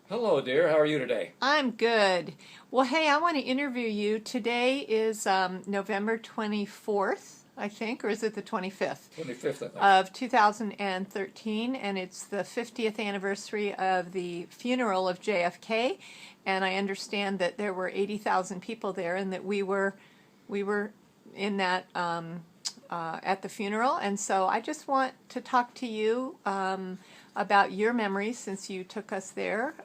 Hello, dear. How are you today? I'm good. Well, hey, I want to interview you. Today is November 24th, I think, or is it the 25th 25th, I think. of 2013, and it's the 50th anniversary of the funeral of JFK. And I understand that there were 80,000 people there, and that we were in that at the funeral. And so I just want to talk to you about your memories since you took us there.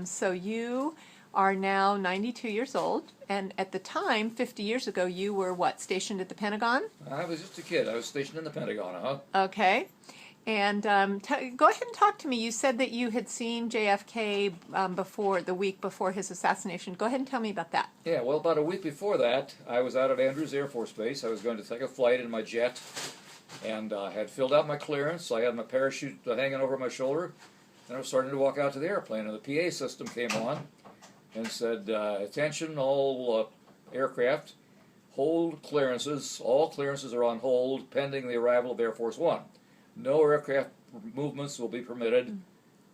So you are now 92 years old, and at the time, 50 years ago, you were what, stationed at the Pentagon? I was just a kid. I was stationed in the Pentagon, huh? Okay. And go ahead and talk to me. You said that you had seen JFK the week before his assassination. Go ahead and tell me about that. Yeah, well, about a week before that, I was out at Andrews Air Force Base. I was going to take a flight in my jet, and had filled out my clearance. I had my parachute hanging over my shoulder, and I was starting to walk out to the airplane, and the PA system came on and said, attention, all aircraft, hold clearances. All clearances are on hold pending the arrival of Air Force One. No aircraft movements will be permitted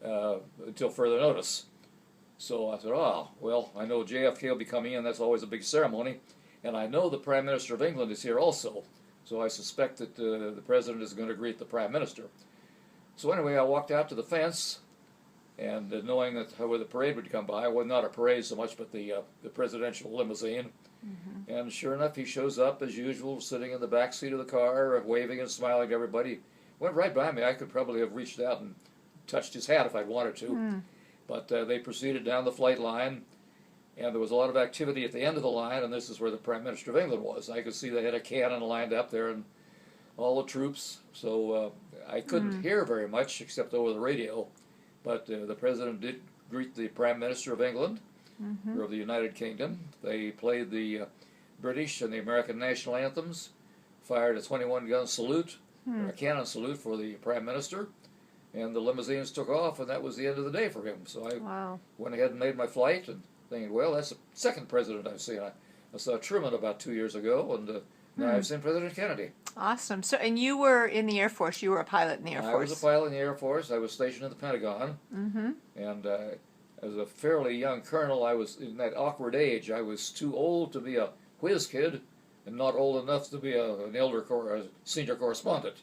until further notice. So I said, oh, well, I know JFK will be coming in. That's always a big ceremony. And I know the Prime Minister of England is here also. So I suspect that the President is going to greet the Prime Minister. So anyway, I walked out to the fence, and knowing that where the parade would come by, well, not a parade so much, but the presidential limousine. Mm-hmm. And sure enough, he shows up as usual, sitting in the back seat of the car, waving and smiling at everybody. Went right by me. I could probably have reached out and touched his hat if I'd wanted to. Mm. But they proceeded down the flight line, and there was a lot of activity at the end of the line, and this is where the Prime Minister of England was. I could see they had a cannon lined up there and all the troops. So I couldn't hear very much except over the radio. But the President did greet the Prime Minister of England, or of the United Kingdom. They played the British and the American national anthems, fired a 21-gun salute, a cannon salute for the Prime Minister, and the limousines took off, and that was the end of the day for him. So I went ahead and made my flight, and thinking, well, that's the second president I've seen. I saw Truman about 2 years ago, and now I've seen President Kennedy. Awesome. So, and you were in the Air Force. You were a pilot in the Air Force. I was a pilot in the Air Force. I was stationed in the Pentagon. And as a fairly young colonel, I was in that awkward age. I was too old to be a whiz kid and not old enough to be a senior correspondent.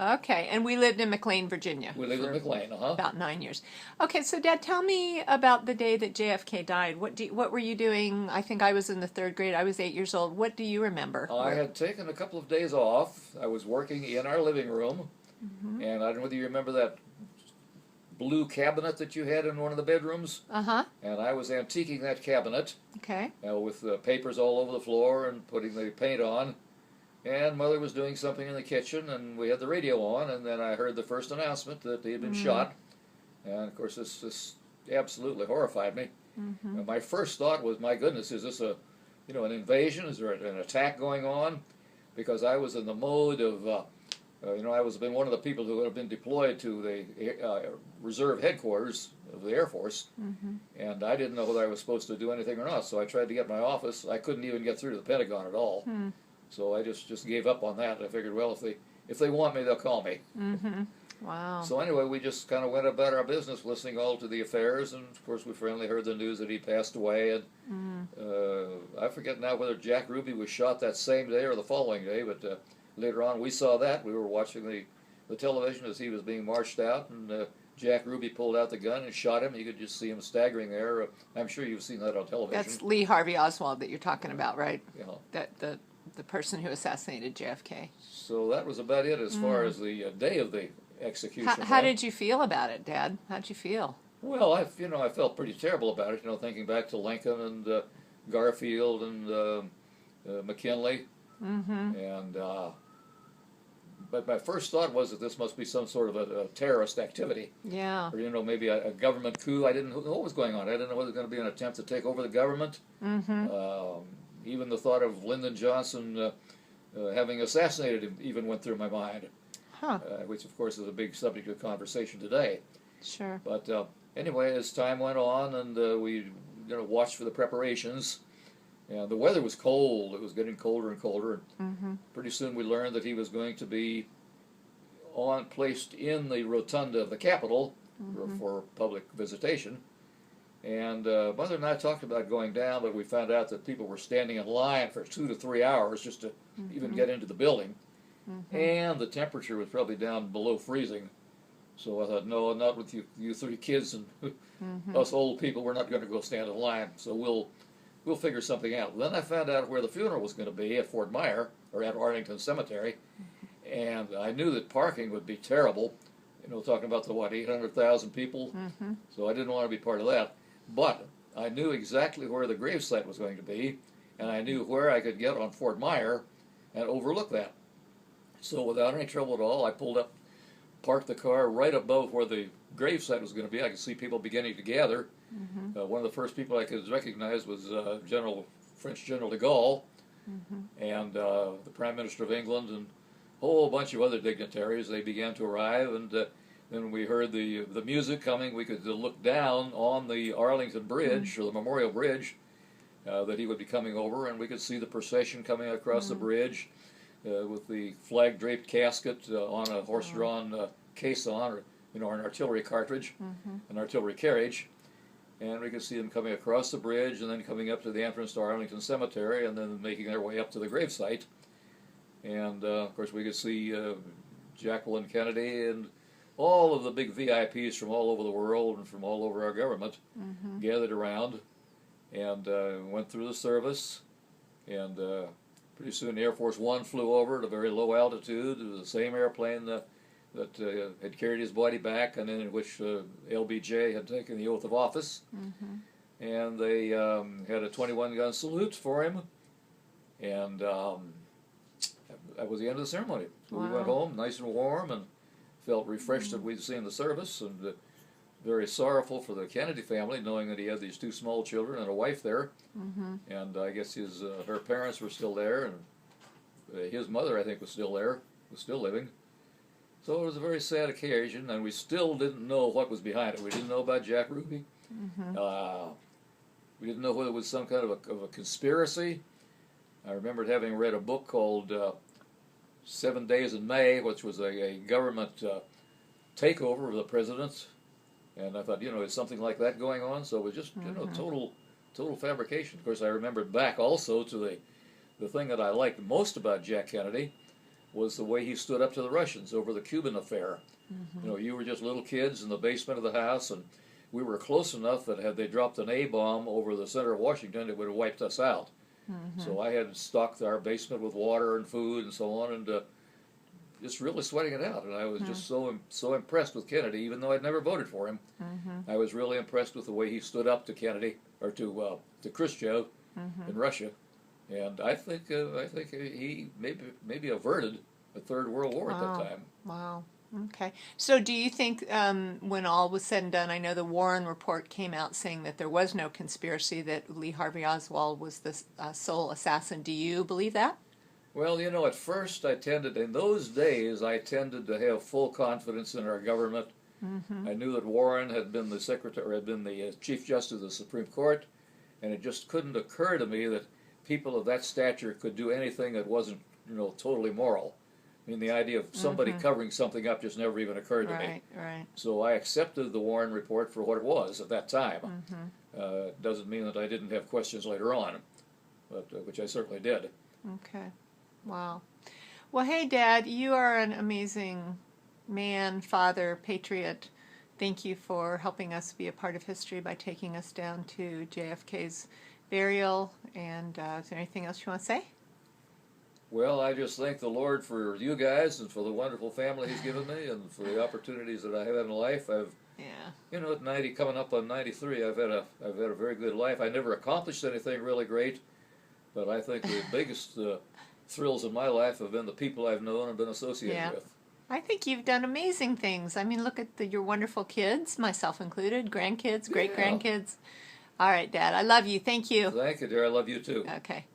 Okay, and we lived in McLean, Virginia. We lived in McLean, about 9 years. Okay, so Dad, tell me about the day that JFK died. What were you doing? I think I was in the third grade. I was 8 years old. What do you remember? I had taken a couple of days off. I was working in our living room, and I don't know whether you remember that blue cabinet that you had in one of the bedrooms. And I was antiquing that cabinet. Okay. With papers all over the floor and putting the paint on. And Mother was doing something in the kitchen, and we had the radio on, and then I heard the first announcement that he had been shot. And, of course, this absolutely horrified me. My first thought was, my goodness, is this an invasion? Is there an attack going on? Because I was in the mode of, I was been one of the people who had been deployed to the reserve headquarters of the Air Force, and I didn't know whether I was supposed to do anything or not, so I tried to get my office. I couldn't even get through to the Pentagon at all. So I just gave up on that. I figured, well, if they want me, they'll call me. Wow. So anyway, we just kind of went about our business, listening all to the affairs, and of course we finally heard the news that he passed away. And I forget now whether Jack Ruby was shot that same day or the following day, but later on we saw that. We were watching the television as he was being marched out, and Jack Ruby pulled out the gun and shot him. You could just see him staggering there. I'm sure you've seen that on television. That's Lee Harvey Oswald that you're talking about, right? Yeah. The person who assassinated JFK. So that was about it as far as the day of the execution. How did you feel about it, Dad? How'd you feel? Well, I felt pretty terrible about it. Thinking back to Lincoln and Garfield and McKinley, and but my first thought was that this must be some sort of a terrorist activity. Yeah. Or maybe a government coup. I didn't know what was going on. I didn't know whether it was going to be an attempt to take over the government. Even the thought of Lyndon Johnson having assassinated him even went through my mind, which of course is a big subject of conversation today. Sure. But anyway, as time went on and we watched for the preparations, and the weather was cold. It was getting colder and colder. Pretty soon we learned that he was going to be placed in the rotunda of the Capitol for public visitation. And Mother and I talked about going down, but we found out that people were standing in line for 2 to 3 hours just to even get into the building. And the temperature was probably down below freezing. So I thought, no, not with you 3 kids and us old people. We're not going to go stand in line. So we'll figure something out. Then I found out where the funeral was going to be at Fort Myer, or at Arlington Cemetery. And I knew that parking would be terrible. You know, talking about the, 800,000 people? So I didn't want to be part of that. But I knew exactly where the gravesite was going to be, and I knew where I could get on Fort Myer and overlook that. So without any trouble at all, I pulled up, parked the car right above where the gravesite was going to be. I could see people beginning to gather. One of the first people I could recognize was French General de Gaulle, and the Prime Minister of England, and a whole bunch of other dignitaries. They began to arrive, and then we heard the music coming. We could look down on the Arlington Bridge, or the Memorial Bridge, that he would be coming over, and we could see the procession coming across the bridge with the flag-draped casket on a horse-drawn caisson, or an artillery cartridge, an artillery carriage. And we could see them coming across the bridge and then coming up to the entrance to Arlington Cemetery and then making their way up to the gravesite. And, of course, we could see Jacqueline Kennedy and all of the big VIPs from all over the world and from all over our government gathered around and went through the service. And pretty soon Air Force One flew over at a very low altitude. It was the same airplane that had carried his body back, and in which LBJ had taken the oath of office. And they had a 21-gun salute for him. And that was the end of the ceremony. So we went home nice and warm and felt refreshed that we'd seen the service, and very sorrowful for the Kennedy family, knowing that he had these 2 small children and a wife there. And I guess her parents were still there, and his mother, I think, was still there, was still living. So it was a very sad occasion, and we still didn't know what was behind it. We didn't know about Jack Ruby. We didn't know whether it was some kind of a conspiracy. I remembered having read a book called 7 Days in May, which was a government takeover of the president, and I thought, is something like that going on? So it was just, total fabrication. Of course, I remembered back also to the thing that I liked most about Jack Kennedy was the way he stood up to the Russians over the Cuban affair. You were just little kids in the basement of the house, and we were close enough that had they dropped an A-bomb over the center of Washington, it would have wiped us out. So I had stocked our basement with water and food and so on, and just really sweating it out. And I was just so impressed with Kennedy, even though I'd never voted for him. I was really impressed with the way he stood up to Kennedy, or to Khrushchev in Russia. And I think he maybe averted a Third World War at that time. Wow. Okay. So do you think when all was said and done, I know the Warren report came out saying that there was no conspiracy, that Lee Harvey Oswald was the sole assassin. Do you believe that? Well, at first in those days, I tended to have full confidence in our government. I knew that Warren had been the Chief Justice of the Supreme Court, and it just couldn't occur to me that people of that stature could do anything that wasn't, totally moral. I mean, the idea of somebody covering something up just never even occurred to me. Right. So I accepted the Warren report for what it was at that time. Doesn't mean that I didn't have questions later on, but which I certainly did. Okay. Wow. Well, hey, Dad, you are an amazing man, father, patriot. Thank you for helping us be a part of history by taking us down to JFK's burial. And is there anything else you want to say? Well, I just thank the Lord for you guys and for the wonderful family He's given me and for the opportunities that I have in life. At 90, coming up on 93, I've had a very good life. I never accomplished anything really great, but I think the biggest thrills in my life have been the people I've known and been associated with. I think you've done amazing things. I mean, look at your wonderful kids, myself included, grandkids, great-grandkids. All right, Dad, I love you. Thank you. Thank you, dear. I love you, too. Okay.